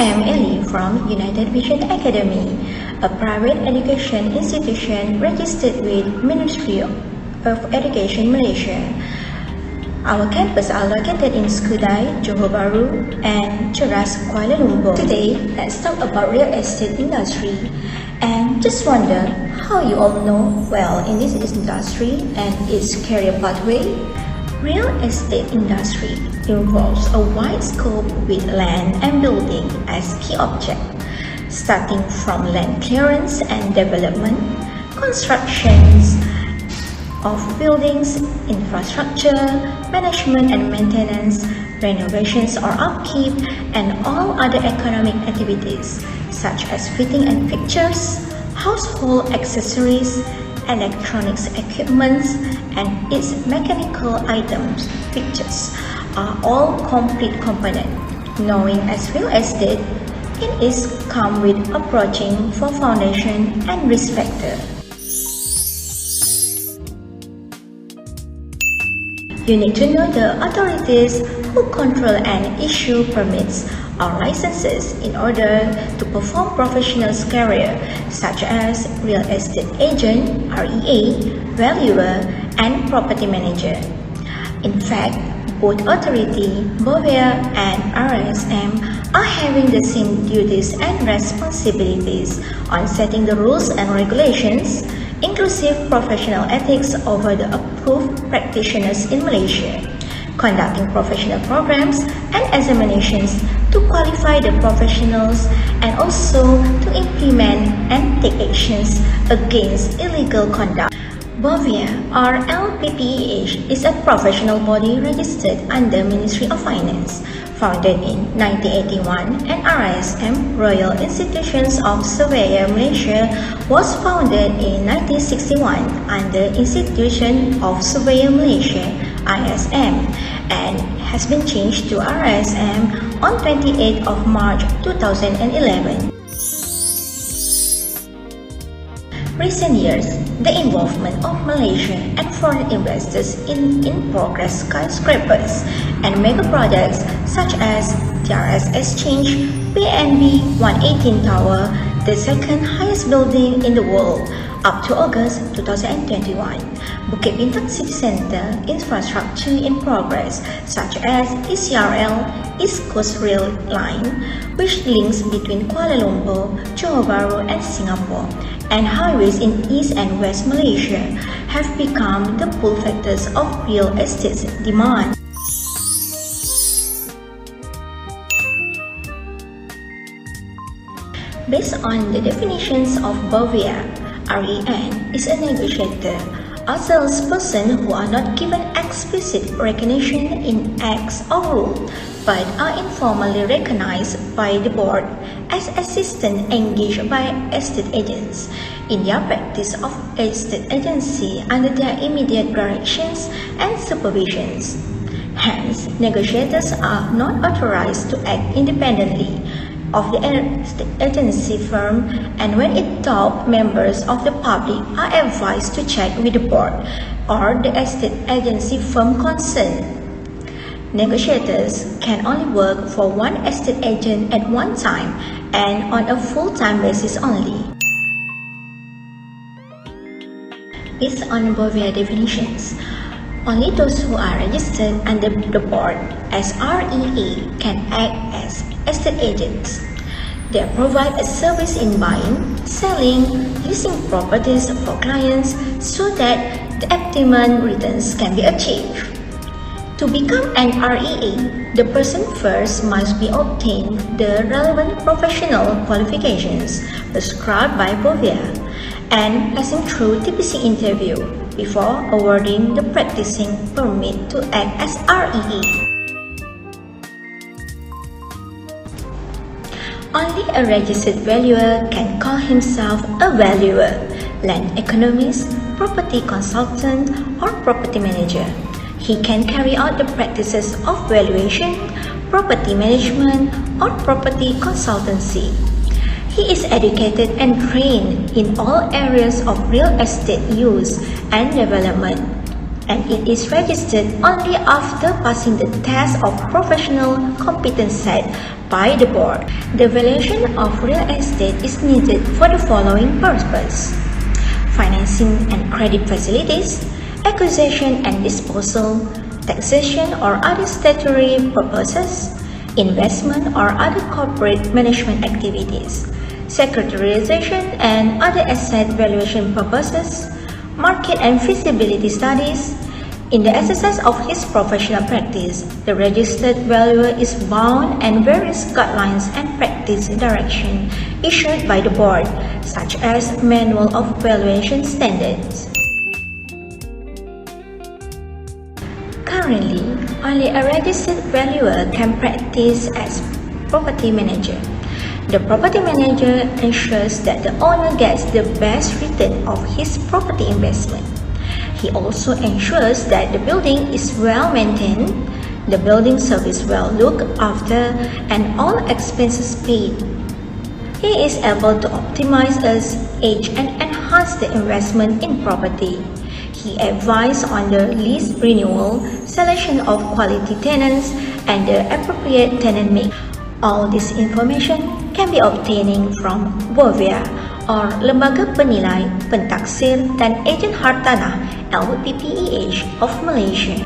am Ellie from United Vision Academy, a private education institution registered with Ministry of Education Malaysia. Our campus are located in Skudai, Johor Bahru, and Cheras, Kuala Lumpur. Today, let's talk about real estate industry. And just wonder how you all know well in this industry and its career pathway. Real estate industry involves a wide scope with land and building as key object, starting from land clearance and development, constructions of buildings, infrastructure, management and maintenance, renovations or upkeep, and all other economic activities such as fitting and fixtures, household accessories, electronics equipments, and its mechanical items, fixtures, are all complete component. Knowing as real estate, it is come with approaching for foundation and risk factor. You need to know the authorities who control and issue permits or licenses in order to perform professional career such as real estate agent, REA, valuer, and property manager. In fact, both authority, BOVIA and RISM are having the same duties and responsibilities on setting the rules and regulations, inclusive professional ethics over the approved practitioners in Malaysia, conducting professional programs and examinations to qualify the professionals, and also to implement and take actions against illegal conduct. BOVIA or LPPEH is a professional body registered under Ministry of Finance, founded in 1981, and RISM, Royal Institutions of Surveyor Malaysia, was founded in 1961 under Institution of Surveyor Malaysia, ISM, and has been changed to RISM on 28th of March 2011. Recent years, the involvement of Malaysia and foreign investors in progress skyscrapers and mega projects such as TRS Exchange, PNB 118 Tower, the second highest building in the world, up to August 2021. Bukit Bintang City Centre infrastructure in progress such as ECRL, East Coast Rail Line, which links between Kuala Lumpur, Johor Bahru and Singapore, and highways in East and West Malaysia have become the pull factors of real estate demand. Based on the definitions of BOVIA, REN is a negotiator, a salesperson who are not given explicit recognition in acts or rule, but are informally recognized by the board as assistants engaged by estate agents in their practice of estate agency under their immediate directions and supervisions. Hence, negotiators are not authorized to act independently of the estate agency firm, and when it doubt, members of the public are advised to check with the board or the estate agency firm concerned. Negotiators can only work for one estate agent at one time and on a full-time basis only. Based on BOVIA definitions, only those who are registered under the board as REA can act as estate agents. They provide a service in buying, selling, leasing properties for clients so that the optimum returns can be achieved. To become an REA, the person first must be obtained the relevant professional qualifications prescribed by BOVIA and passing through TPC interview before awarding the practicing permit to act as REA. Only a registered valuer can call himself a valuer, land economist, property consultant, or property manager. He can carry out the practices of valuation, property management, or property consultancy. He is educated and trained in all areas of real estate use and development. and it is registered only after passing the test of professional competence set by the board. The valuation of real estate is needed for the following purpose: financing and credit facilities, acquisition and disposal, taxation or other statutory purposes, investment or other corporate management activities, securitization and other asset valuation purposes, market and feasibility studies. In the exercise of his professional practice, the registered valuer is bound and various guidelines and practice direction issued by the board, such as Manual of Valuation Standards. Currently, only a registered valuer can practice as property manager. The property manager ensures that the owner gets the best return of his property investment. He also ensures that the building is well maintained, the building service well looked after, and all expenses paid. He is able to optimize its age and enhance the investment in property. He advises on the lease renewal, selection of quality tenants, and the appropriate tenant mix. All this information can be obtained from BOVIA or Lembaga Penilai, Pentaksir dan Ejen Hartanah (LPPEH) of Malaysia.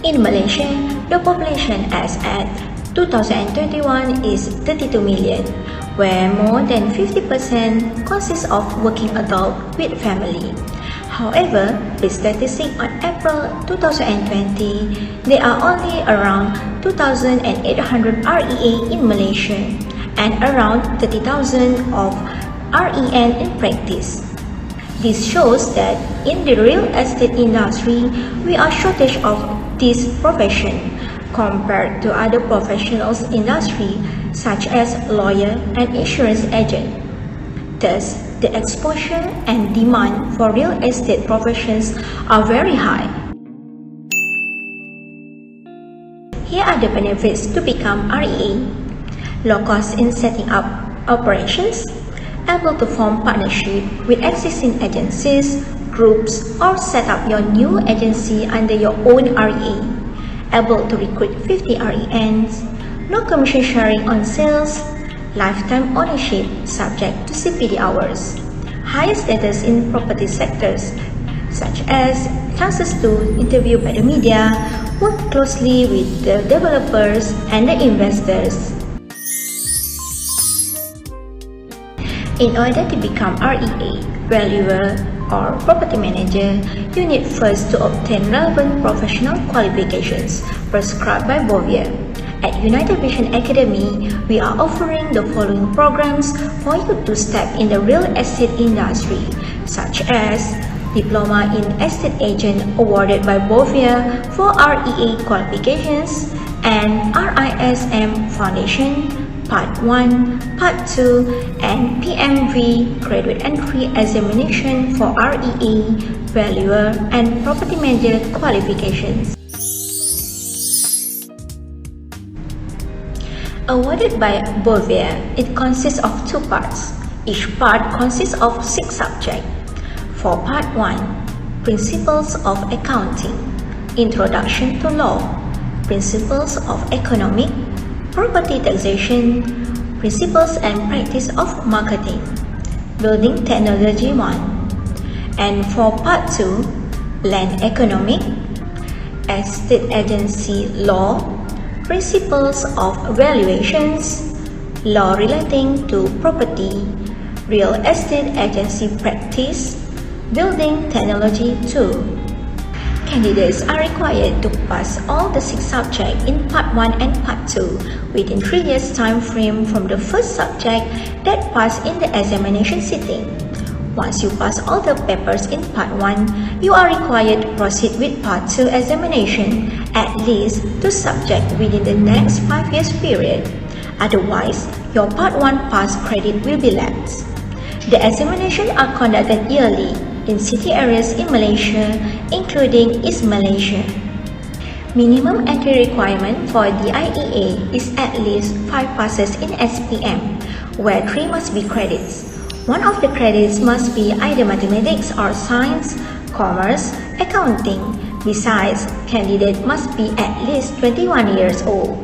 In Malaysia, the population as at 2021 is 32 million, where more than 50% consists of working adult with family. However, with statistics on April 2020, there are only around 2,800 REA in Malaysia and around 30,000 of REN in practice. This shows that in the real estate industry, we are shortage of this profession compared to other professionals industry such as lawyer and insurance agent. Thus, the exposure and demand for real estate professions are very high. Here are the benefits to become REA. Low cost in setting up operations, able to form partnership with existing agencies, groups, or set up your new agency under your own REA, able to recruit 50 RENs, no commission sharing on sales, lifetime ownership subject to CPD hours, high status in property sectors, such as chances to interview by the media, work closely with the developers and the investors. In order to become REA, valuer, or property manager, you need first to obtain relevant professional qualifications prescribed by BOVIA. At United Vision Academy, we are offering the following programs for you to step in the real estate industry, such as Diploma in Estate Agent awarded by BOVIA for REA qualifications and RISM Foundation, Part 1, Part 2, and PMV Graduate Entry Examination for REA, Valuer, and Property Manager qualifications. Awarded by BOVIA, it consists of 2 parts. Each part consists of 6 subjects. For Part 1, Principles of Accounting, Introduction to Law, Principles of Economic, Property Taxation, Principles and Practice of Marketing, Building Technology 1. And for Part 2, Land Economic, Estate Agency Law, Principles of Valuations, Law relating to Property, Real Estate Agency Practice, Building Technology 2. Candidates are required to pass all the 6 subjects in Part 1 and Part 2 within 3 years time frame from the first subject that passed in the examination sitting. Once you pass all the papers in Part 1, you are required to proceed with Part 2 examination at least 2 subjects within the next 5 years period. Otherwise, your Part 1 pass credit will be lapsed. The examinations are conducted yearly in city areas in Malaysia, including East Malaysia. Minimum entry requirement for the IEA is at least 5 passes in SPM, where 3 must be credits. One of the credits must be either mathematics or science, commerce, accounting. Besides, candidate must be at least 21 years old.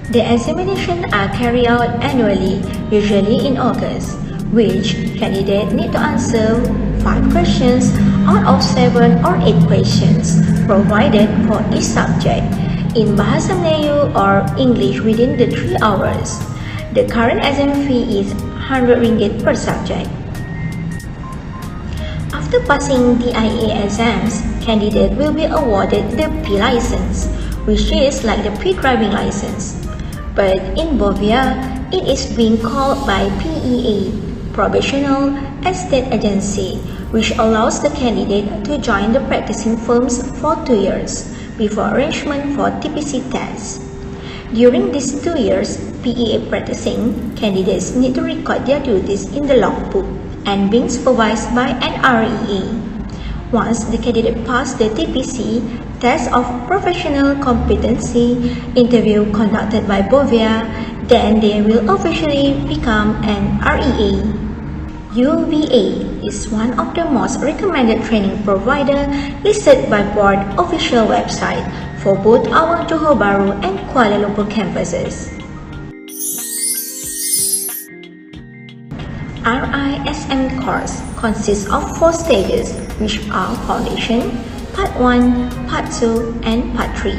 The examinations are carried out annually, usually in August, which candidates need to answer 5 questions out of 7 or 8 questions provided for each subject in Bahasa Melayu or English within the 3 hours. The current exam fee is Ringgit per subject. After passing the IA exams, candidate will be awarded the P license, which is like the pre-driving license. But in Bovia, it is being called by PEA, Probational Estate Agency, which allows the candidate to join the practicing firms for 2 years before arrangement for TPC tests. During these 2 years, PEA practicing, candidates need to record their duties in the logbook and being supervised by an REA. Once the candidate passes the TPC, test of professional competency interview conducted by Bovia, then they will officially become an REA. UVA is one of the most recommended training provider listed by board official website for both our Johor Bahru and Kuala Lumpur campuses. RISM course consists of 4 stages, which are Foundation, Part 1, Part 2, and Part 3,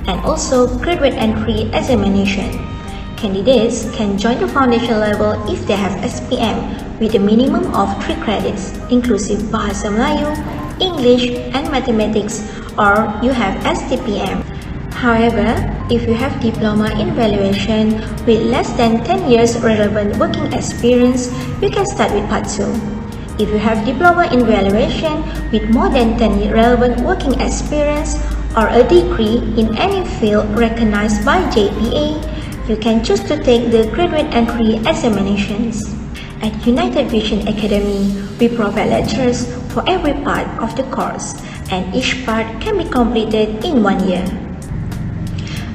and also Graduate Entry Examination. Candidates can join the foundation level if they have SPM with a minimum of 3 credits, inclusive Bahasa Melayu, English, and Mathematics, or you have STPM. However, if you have diploma in valuation with less than 10 years relevant working experience, you can start with Part 2. If you have diploma in valuation with more than 10 years relevant working experience or a degree in any field recognized by JPA, you can choose to take the Graduate Entry Examinations. At United Vision Academy, we provide lectures for every part of the course, and each part can be completed in 1 year.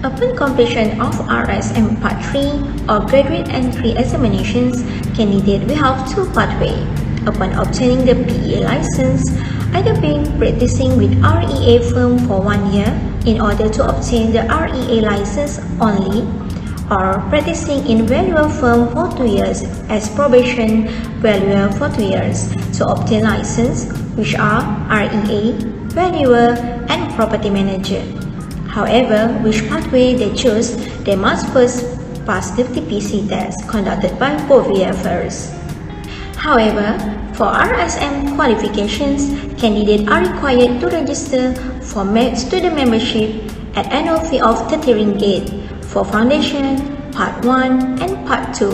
Upon completion of RSM Part 3 or Graduate Entry Examinations, candidate will have 2 pathways. Upon obtaining the PEA license, either being practicing with REA firm for 1 year in order to obtain the REA license only, or practicing in valuer firm for 2 years as probation valuer for 2 years to obtain license, which are REA, valuer, and property manager. However, which pathway they choose, they must first pass the TPC test conducted by Bovia first. However, for RSM qualifications, candidates are required to register for student membership at annual fee of 30 ringgit for Foundation, Part 1, and Part 2.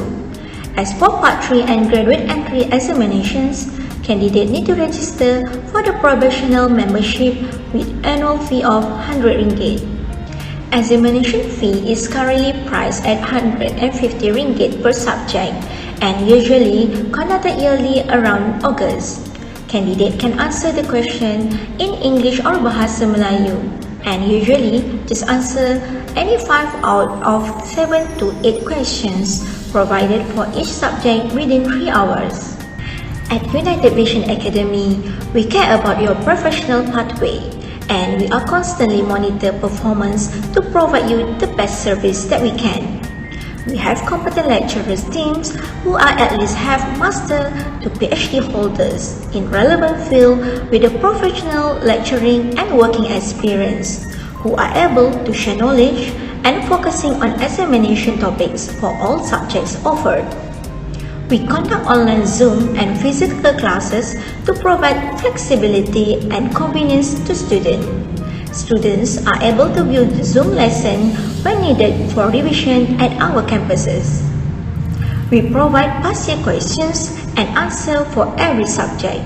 As for Part 3 and Graduate Entry Examinations, candidates need to register for the probational membership with annual fee of 100 ringgit. Examination fee is currently priced at 150 ringgit per subject and usually conducted yearly around August. Candidate can answer the question in English or Bahasa Melayu and usually just answer any 5 out of 7 to 8 questions provided for each subject within 3 hours. At United Vision Academy, we care about your professional pathway and we are constantly monitor performance to provide you the best service that we can. We have competent lecturers teams who are at least have master to PhD holders in relevant field with a professional lecturing and working experience, who are able to share knowledge and focusing on examination topics for all subjects offered. We conduct online Zoom and physical classes to provide flexibility and convenience to students. Students are able to view the Zoom lesson when needed for revision at our campuses. We provide past year questions and answers for every subject.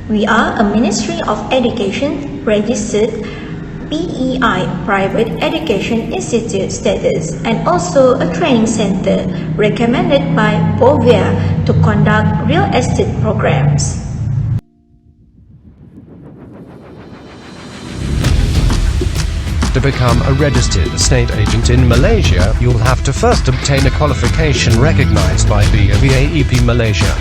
We are a Ministry of Education registered PEI Private Education Institute status and also a training center recommended by Bovia to conduct real estate programs. To become a registered estate agent in Malaysia, you'll have to first obtain a qualification recognized by BOVA EP Malaysia.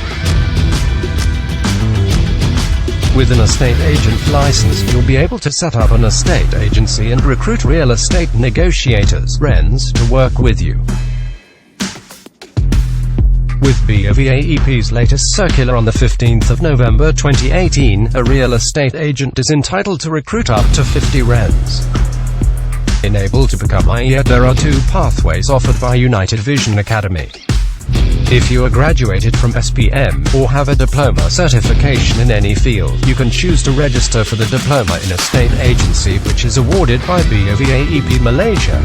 With an estate agent license, you'll be able to set up an estate agency and recruit real estate negotiators (RENs) to work with you. With BOVAEP's latest circular on the 15th of November 2018, a real estate agent is entitled to recruit up to 50 RENs. Enabled to become IE, there are two pathways offered by United Vision Academy. If you are graduated from SPM, or have a diploma certification in any field, you can choose to register for the Diploma in Estate Agency, which is awarded by BOVAEP Malaysia.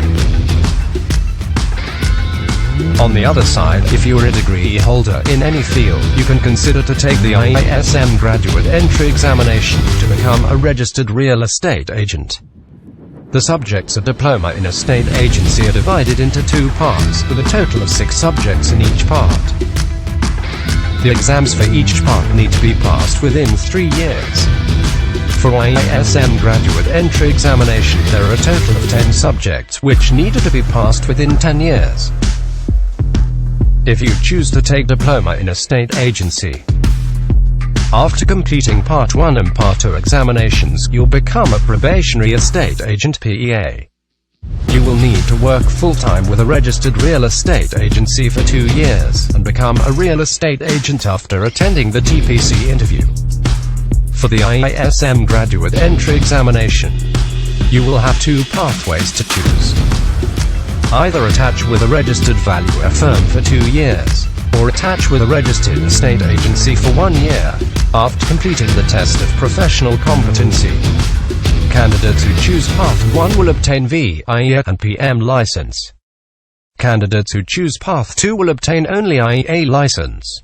On the other side, if you are a degree holder in any field, you can consider to take the RISM graduate entry examination to become a registered real estate agent. The subjects of Diploma in Estate Agency are divided into two parts, with a total of 6 subjects in each part. The exams for each part need to be passed within 3 years. For RISM graduate entry examination, there are a total of 10 subjects which needed to be passed within 10 years. If you choose to take Diploma in Estate Agency, after completing Part 1 and Part 2 examinations, you'll become a probationary estate agent (PEA). You will need to work full-time with a registered real estate agency for 2 years, and become a real estate agent after attending the TPC interview. For the RISM graduate entry examination, you will have 2 pathways to choose. Either attach with a registered valuer firm for 2 years, or attach with a registered estate agency for 1 year, after completing the test of professional competency. Candidates who choose Path 1 will obtain VIE and PM license. Candidates who choose Path 2 will obtain only IE license.